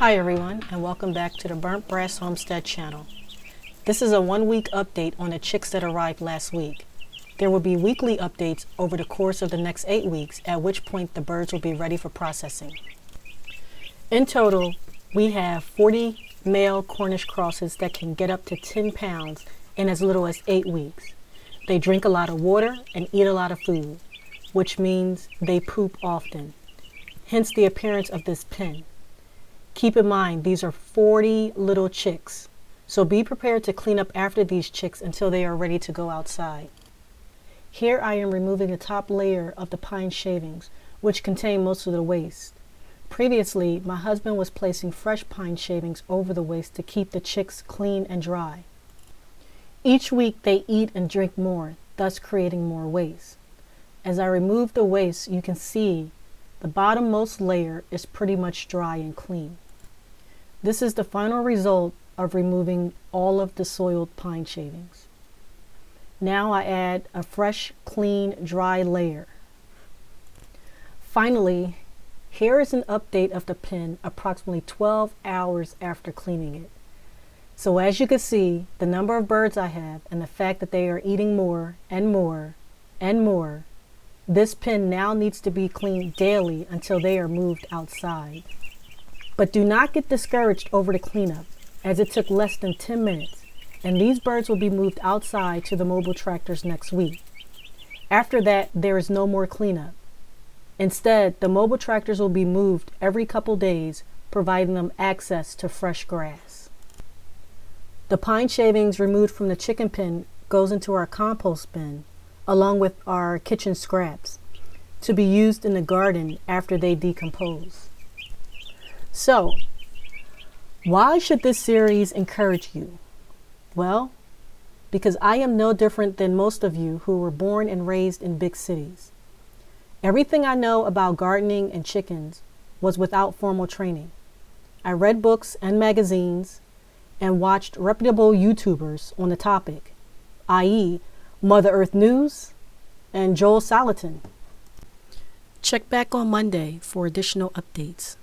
Hi everyone, and welcome back to the Burnt Brass Homestead channel. This is a 1-week update on the chicks that arrived last week. There will be weekly updates over the course of the next 8 weeks, at which point the birds will be ready for processing. In total, we have 40 male Cornish crosses that can get up to 10 pounds in as little as 8 weeks. They drink a lot of water and eat a lot of food, which means they poop often, hence the appearance of this pen. Keep in mind, these are 40 little chicks, so be prepared to clean up after these chicks until they are ready to go outside. Here I am removing the top layer of the pine shavings, which contain most of the waste. Previously, my husband was placing fresh pine shavings over the waste to keep the chicks clean and dry. Each week they eat and drink more, thus creating more waste. As I remove the waste, you can see the bottommost layer is pretty much dry and clean. This is the final result of removing all of the soiled pine shavings. Now I add a fresh, clean, dry layer. Finally, here is an update of the pen approximately 12 hours after cleaning it. So as you can see, the number of birds I have and the fact that they are eating more and more and more, this pen now needs to be cleaned daily until they are moved outside. But do not get discouraged over the cleanup, as it took less than 10 minutes, and these birds will be moved outside to the mobile tractors next week. After that, there is no more cleanup. Instead, the mobile tractors will be moved every couple days, providing them access to fresh grass. The pine shavings removed from the chicken pen goes into our compost bin, along with our kitchen scraps, to be used in the garden after they decompose. So, why should this series encourage you? Well, because I am no different than most of you who were born and raised in big cities. Everything I know about gardening and chickens was without formal training. I read books and magazines and watched reputable YouTubers on the topic, i.e., Mother Earth News and Joel Salatin. Check back on Monday for additional updates.